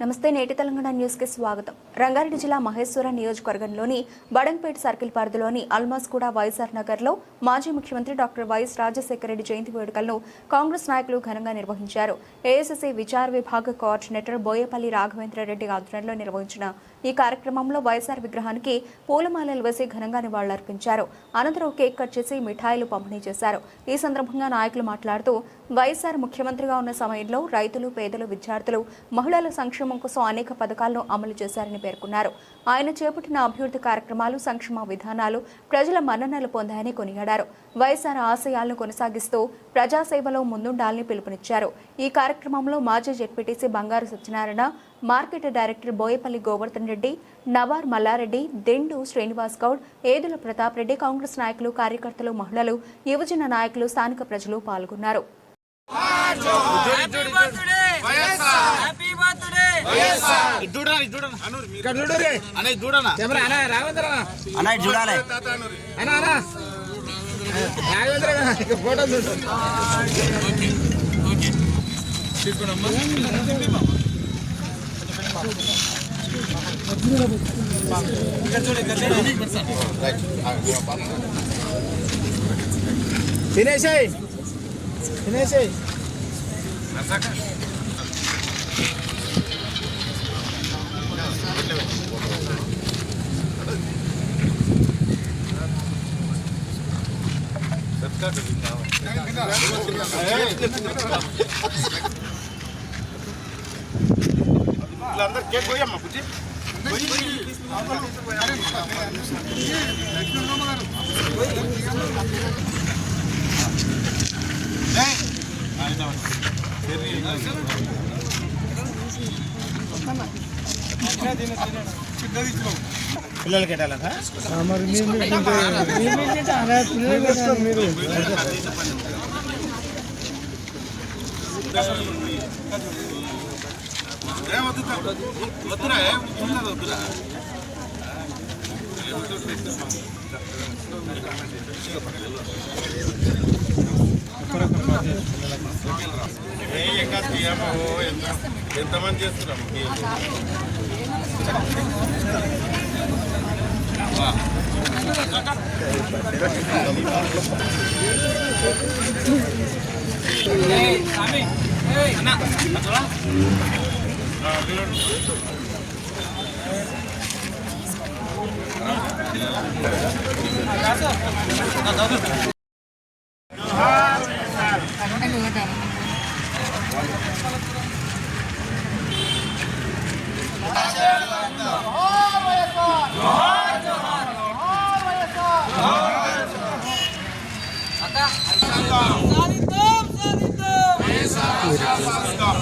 నమస్తే నేటి తెలంగాణ న్యూస్ కి స్వాగతం. రంగారెడ్డి జిల్లా మహేశ్వరం నియోజకవర్గంలోని బడంపేట సర్కిల్ పరిధిలోని అల్మాస్గూడ వైఎస్ఆర్ నగర్ లో మాజీ ముఖ్యమంత్రి డాక్టర్ వైఎస్ రాజశేఖర రెడ్డి జయంతి వేడుకలను కాంగ్రెస్ నాయకులు ఘనంగా నిర్వహించారు. ఏఐసీసీ విచార విభాగ కోఆర్డినేటర్ బోయపల్లి రాఘవేంద్ర రెడ్డి ఆధ్వర్యంలో నిర్వహించిన ఈ కార్యక్రమంలో వైఎస్ఆర్ విగ్రహానికి పూలమాలలు వేసి ఘనంగా నివాళులర్పించారు. అనంతరం కేక్ కట్ చేసి మిఠాయిలు పంపిణీ చేశారు. ఈ సందర్భంగా నాయకులు మాట్లాడుతూ వైఎస్ఆర్ ముఖ్యమంత్రిగా ఉన్న సమయంలో రైతులు, పేదలు, విద్యార్థులు, మహిళల సంక్షేమం కోసం అనేక పథకాలను అమలు చేశారని పేర్కొన్నారు. ఆయన చేపట్టిన అభివృద్ధి కార్యక్రమాలు, సంక్షేమ విధానాలు ప్రజల మన్ననలు పొందాయని కొనియాడారు. వైఎస్ఆర్ ఆశయాలను కొనసాగిస్తూ ప్రజాసేవలో ముందుండాలని పిలుపునిచ్చారు. ఈ కార్యక్రమంలో మాజీ జెడ్పీటీసీ బంగారు సత్యనారాయణ, మార్కెట్ డైరెక్టర్ బోయపల్లి గోవర్ధన్ రెడ్డి, నవార్ మల్లారెడ్డి, దెండు శ్రీనివాస్ గౌడ్, ఏదుల ప్రతాప్ రెడ్డి, కాంగ్రెస్ నాయకులు, కార్యకర్తలు, మహిళలు, యువజన నాయకులు, స్థానిక ప్రజలు పాల్గొన్నారు. తినేసాయి అందరు కేక్ పోయమ్మా బుజ్జి పిల్లలకి పెట్టాలా మరి మీరు వద్దురా వద్దురా ఎంతమంది చేస్తున్నాము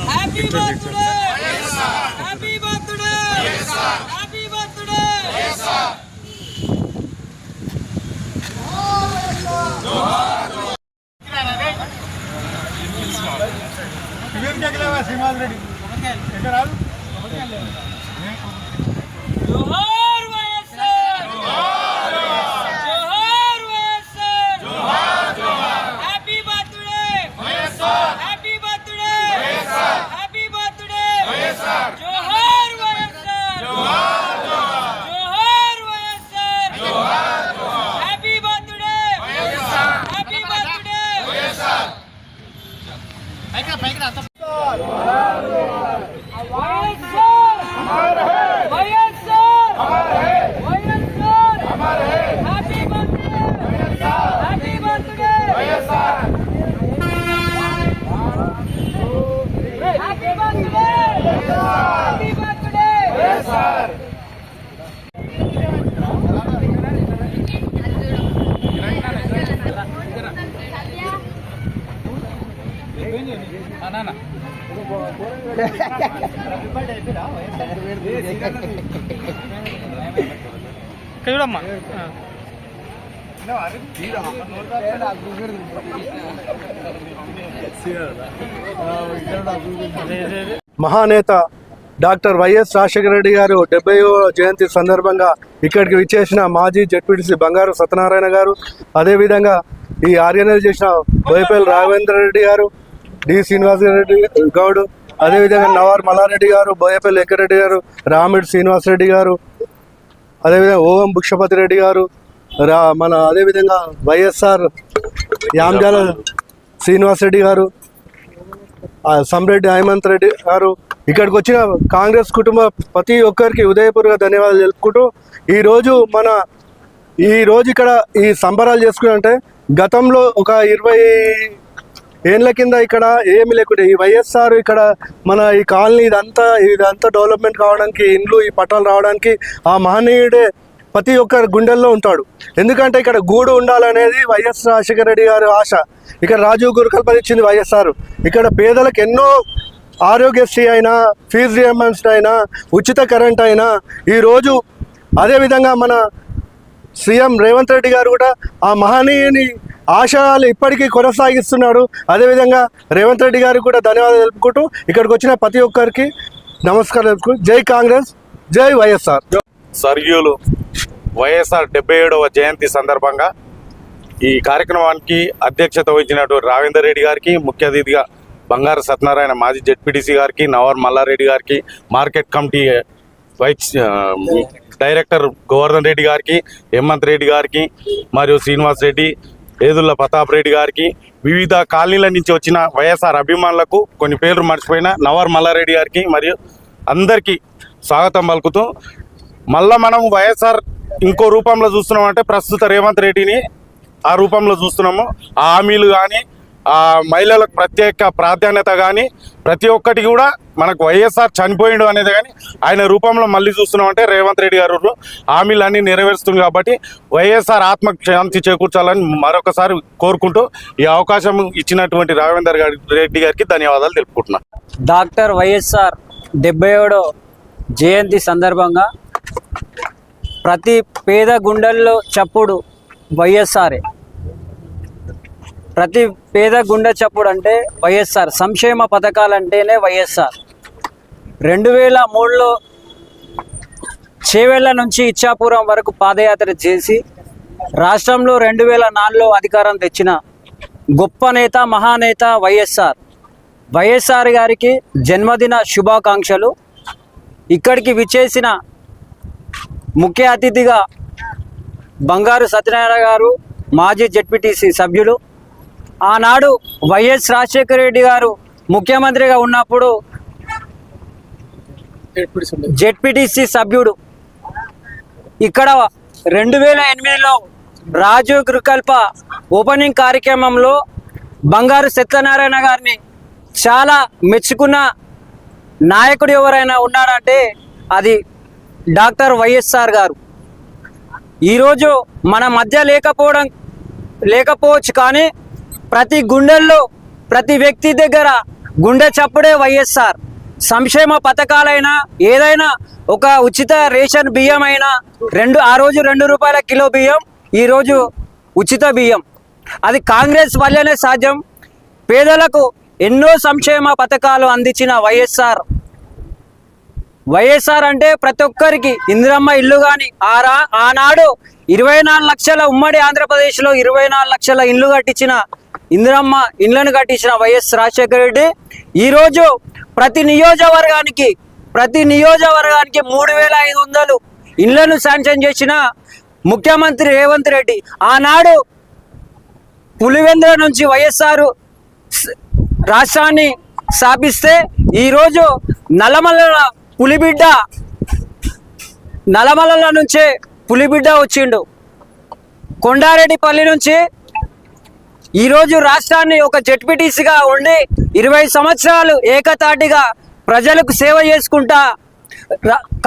happy birthday happy birthday happy birthday Srinivas Reddy జోహార్ వైఎస్ఆర్ జోహార్ YSR happy birthday happy birthday happy birthday జోహార్ వైఎస్ఆర్ జోహార్ YSR happy birthday happy birthday చూడమ్మా మహానేత డాక్టర్ వైఎస్ రాజశేఖర రెడ్డి గారు 70వ జయంతి సందర్భంగా ఇక్కడికి విచ్చేసిన మాజీ జెడ్పీటీసీ బంగారు సత్యనారాయణ గారు, అదేవిధంగా ఈ ఆర్గనైజ్ చేసిన బోయపల్లి రాఘవేంద్ర రెడ్డి గారు, డి శ్రీనివాస్ రెడ్డి గౌడ్, అదేవిధంగా నవార్ మల్లారెడ్డి గారు, బోయపల్లి వెంకరెడ్డి గారు, రామిడి శ్రీనివాసరెడ్డి గారు, అదేవిధంగా ఓం భుక్షపతి రెడ్డి గారు, అదేవిధంగా వైఎస్ఆర్ యామ్జాల శ్రీనివాసరెడ్డి గారు, సంరెడ్డి హేమంత్ రెడ్డి గారు, ఇక్కడికి వచ్చిన కాంగ్రెస్ కుటుంబ ప్రతి ఒక్కరికి ఉదయపూర్వక ధన్యవాదాలు తెలుపుకుంటూ ఈరోజు ఇక్కడ ఈ సంబరాలు చేసుకుంటే గతంలో ఒక 20 ఏళ్ళ కింద ఇక్కడ ఏమి లేకుంటే ఈ వైఎస్ఆర్ ఇక్కడ మన ఈ కాలనీ ఇదంతా డెవలప్మెంట్ కావడానికి, ఇండ్లు ఈ పట్టాలు రావడానికి ఆ మహనీయుడే ప్రతి ఒక్కరి గుండెల్లో ఉంటాడు. ఎందుకంటే ఇక్కడ గూడు ఉండాలనేది వైఎస్ రాజశేఖర రెడ్డి గారి ఆశ. ఇక్కడ రాజీవ్ గురుకల్పన ఇచ్చింది వైఎస్ఆర్. ఇక్కడ పేదలకు ఎన్నో ఆరోగ్యశ్రీ అయినా, ఫీజు రియంబర్స్మెంట్ అయినా, ఉచిత కరెంట్ అయినా ఈరోజు అదేవిధంగా మన సీఎం రేవంత్ రెడ్డి గారు కూడా ఆ మహనీయుని ఆశయాలు ఇప్పటికీ కొనసాగిస్తున్నాడు. అదేవిధంగా రేవంత్ రెడ్డి గారికి కూడా ధన్యవాదాలు తెలుపుకుంటూ ఇక్కడికి వచ్చిన ప్రతి ఒక్కరికి నమస్కారం తెలుపుకుంటూ జై కాంగ్రెస్, జై వైఎస్ఆర్. స్వర్గీయులు వైఎస్ఆర్ 77వ జయంతి సందర్భంగా ఈ కార్యక్రమానికి అధ్యక్షత వహించినటువంటి రావేందర్ రెడ్డి గారికి, ముఖ్య అతిథిగా బంగారు సత్యనారాయణ మాజీ జెడ్పీటీసీ గారికి, నవార్ మల్లారెడ్డి గారికి, market committee vice director Govardhan Reddy గారికి, హేమంత్ రెడ్డి గారికి, మరియు శ్రీనివాస్ రెడ్డి, ఏదుల్ల ప్రతాప్ రెడ్డి గారికి, వివిధ కాలనీల నుంచి వచ్చిన వైఎస్ఆర్ అభిమానులకు కొన్ని పేర్లు మర్చిపోయిన నవార్ మల్లారెడ్డి గారికి మరియు అందరికీ స్వాగతం పలుకుతూ, మళ్ళా మనం వైఎస్ఆర్ ఇంకో రూపంలో చూస్తున్నామంటే ప్రస్తుత రేవంత్ రెడ్డిని ఆ రూపంలో చూస్తున్నాము. ఆ హామీలు కానీ, ఆ మహిళలకు ప్రత్యేక ప్రాధాన్యత కానీ, ప్రతి ఒక్కటి కూడా మనకు వైఎస్ఆర్ చనిపోయిండు అనేది కానీ ఆయన రూపంలో మళ్ళీ చూస్తున్నామంటే రేవంత్ రెడ్డి గారు హామీలన్నీ నెరవేరుస్తుంది. కాబట్టి వైఎస్ఆర్ ఆత్మకు శాంతి చేకూర్చాలని మరొకసారి కోరుకుంటూ ఈ అవకాశం ఇచ్చినటువంటి రావేందర్ రెడ్డి గారికి ధన్యవాదాలు తెలుపుకుంటున్నాను. డాక్టర్ వైఎస్ఆర్ 77వ జయంతి సందర్భంగా ప్రతి పేద గుండెల్లో చప్పుడు వైఎస్ఆరే. ప్రతి పేద గుండె చప్పుడు అంటే వైఎస్ఆర్. సంక్షేమ పథకాలంటేనే వైఎస్ఆర్. 2003లో చేవెళ్ళ నుంచి ఇచ్చాపురం వరకు పాదయాత్ర చేసి రాష్ట్రంలో 2004లో అధికారం తెచ్చిన గొప్ప నేత, మహానేత వైఎస్ఆర్. వైఎస్ఆర్ గారికి జన్మదిన శుభాకాంక్షలు. ఇక్కడికి విచ్చేసిన ముఖ్య అతిథిగా బంగారు సత్యనారాయణ గారు, మాజీ జెడ్పీటీసీ సభ్యులు, ఆనాడు వైఎస్ రాజశేఖర రెడ్డి గారు ముఖ్యమంత్రిగా ఉన్నప్పుడు జెడ్పీటీసీ సభ్యుడు. ఇక్కడ 2008లో రాజీవ్ గృహకల్ప ఓపెనింగ్ కార్యక్రమంలో బంగారు సత్యనారాయణ గారిని చాలా మెచ్చుకున్న నాయకుడు ఎవరైనా ఉన్నారంటే అది డాక్టర్ వైఎస్ఆర్ గారు. ఈరోజు మన మధ్య లేకపోవచ్చు, కానీ ప్రతి గుండెల్లో, ప్రతి వ్యక్తి దగ్గర గుండె చప్పుడే వైఎస్ఆర్. సంక్షేమ పథకాలైనా, ఏదైనా, ఒక ఉచిత రేషన్ బియ్యం అయినా, ఆ రోజు 2 రూపాయల కిలో బియ్యం, ఈరోజు ఉచిత బియ్యం. అది కాంగ్రెస్ వల్లనే సాధ్యం. పేదలకు ఎన్నో సంక్షేమ పథకాలు అందించిన వైఎస్ఆర్ అంటే ప్రతి ఒక్కరికి ఇందిరమ్మ ఇల్లు కానీ, ఆనాడు 24 లక్షల ఉమ్మడి ఆంధ్రప్రదేశ్లో 24 లక్షల ఇల్లు కట్టించిన ఇందిరమ్మ ఇళ్లను కట్టించిన వైఎస్ రాజశేఖర రెడ్డి ఈరోజు ప్రతి నియోజకవర్గానికి 3500 ఇళ్లను శాంక్షన్ చేసిన ముఖ్యమంత్రి రేవంత్ రెడ్డి. ఆనాడు పులివెందుల నుంచి వైఎస్ఆర్ రాష్ట్రాన్ని స్థాపిస్తే ఈరోజు నల్లమల్ల నుంచే పులిబిడ్డ వచ్చిండు. కొండారెడ్డిపల్లి నుంచి ఈరోజు రాష్ట్రాన్ని ఒక జెడ్పీటీసీగా ఉండి 20 సంవత్సరాలు ఏకతాటిగా ప్రజలకు సేవ చేసుకుంటా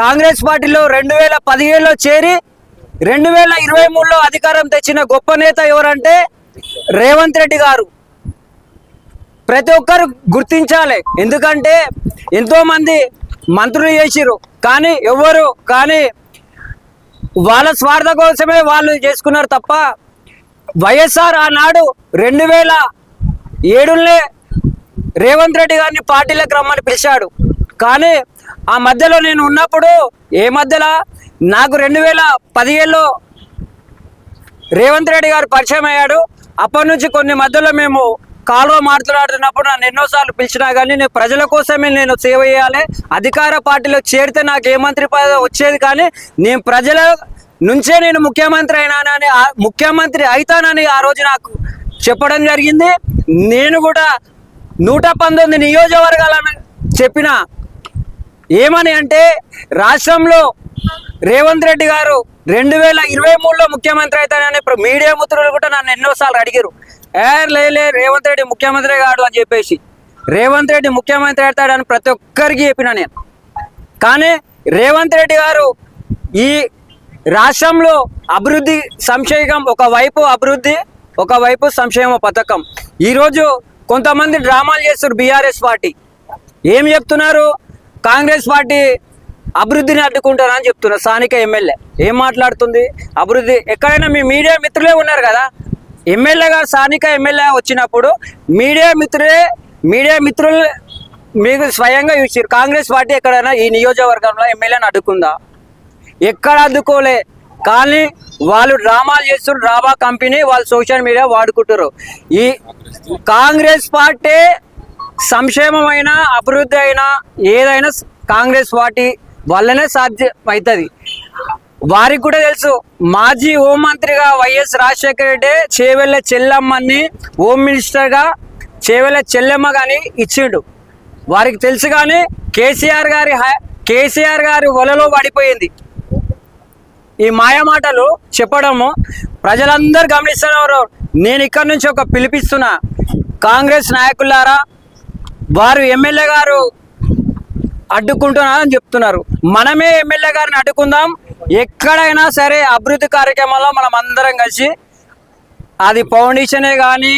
కాంగ్రెస్ పార్టీలో 2017లో చేరి 2023లో అధికారం తెచ్చిన గొప్ప నేత ఎవరంటే రేవంత్ రెడ్డి గారు. ప్రతి ఒక్కరు గుర్తించాలి. ఎందుకంటే ఎంతోమంది మంత్రులు చేసిరు, కానీ వాళ్ళ స్వార్థ కోసమే వాళ్ళు చేసుకున్నారు తప్ప వైఎస్ఆర్ ఆనాడు 2007లోనే రేవంత్ రెడ్డి గారిని పార్టీలకు రమ్మని పిలిచాడు. కానీ ఆ మధ్యలో నేను ఉన్నప్పుడు నాకు 2017లో రేవంత్ రెడ్డి గారు పరిచయం అయ్యాడు. అప్పటి నుంచి కొన్ని మధ్యలో మేము కాలువ మాట్లాడుతున్నప్పుడు నన్ను ఎన్నోసార్లు పిలిచినా కానీ నేను ప్రజల కోసమే నేను సేవ చేయాలి, అధికార పార్టీలో చేరితే నాకు ఏ మంత్రి పదవి వచ్చేది కానీ నేను ప్రజల నుంచే నేను ముఖ్యమంత్రి అయినానని ముఖ్యమంత్రి అవుతానని ఆ రోజు నాకు చెప్పడం జరిగింది. నేను కూడా 119 నియోజకవర్గాలను చెప్పిన ఏమని అంటే రాష్ట్రంలో రేవంత్ రెడ్డి గారు 2023లో ముఖ్యమంత్రి అవుతానని మీడియా మిత్రులు కూడా నన్ను ఎన్నోసార్లు అడిగారు. లే రేవంత్ రెడ్డి ముఖ్యమంత్రి కాడు అని చెప్పేసి, రేవంత్ రెడ్డి ముఖ్యమంత్రి అవుతాడని ప్రతి ఒక్కరికి చెప్పిన నేను. కానీ రేవంత్ రెడ్డి గారు ఈ రాష్ట్రంలో అభివృద్ధి సంక్షేమం, ఒకవైపు అభివృద్ధి ఒకవైపు సంక్షేమ పథకం. ఈరోజు కొంతమంది డ్రామాలు చేస్తారు. బీఆర్ఎస్ పార్టీ ఏం చెప్తున్నారు, కాంగ్రెస్ పార్టీ అభివృద్ధిని అడ్డుకుంటారని చెప్తున్నారు. స్థానిక ఎమ్మెల్యే ఏం మాట్లాడుతుంది అభివృద్ధి? ఎక్కడైనా మీ మీడియా మిత్రులే ఉన్నారు కదా, ఎమ్మెల్యేగా స్థానిక ఎమ్మెల్యే వచ్చినప్పుడు మీడియా మిత్రులు మీకు స్వయంగా చూసారు. కాంగ్రెస్ పార్టీ ఎక్కడైనా ఈ నియోజకవర్గంలో ఎమ్మెల్యేని అడ్డుకుందా? ఎక్కడ అడ్డుకోలే. కానీ వాళ్ళు డ్రామాలు చేస్తున్నారు. డ్రామా కంపెనీ వాళ్ళు సోషల్ మీడియా వాడుకుంటారు. ఈ కాంగ్రెస్ పార్టీ సంక్షేమమైన అభివృద్ధి అయినా ఏదైనా కాంగ్రెస్ పార్టీ వల్లనే సాధ్యం అవుతుంది. వారికి కూడా తెలుసు. మాజీ హోంమంత్రిగా వైఎస్ రాజశేఖర రెడ్డి చేవెళ్ళ చెల్లమ్మని హోమ్ మినిస్టర్గా చేవెళ్ళ చెల్లెమ్మ కానీ ఇచ్చిండు. వారికి తెలుసు. కానీ కేసీఆర్ గారి వలలో పడిపోయింది. ఈ మాయమాటలు చెప్పడము ప్రజలందరూ గమనిస్తున్నారు. నేను ఇక్కడ నుంచి ఒక పిలిపిస్తున్నా, కాంగ్రెస్ నాయకులారా, వారు ఎమ్మెల్యే గారు అడ్డుకుంటున్నారని చెప్తున్నారు. మనమే ఎమ్మెల్యే గారిని అడ్డుకుందాం. ఎక్కడైనా సరే అభివృద్ధి కార్యక్రమాల్లో మనం అందరం కలిసి, అది ఫౌండేషనే కానీ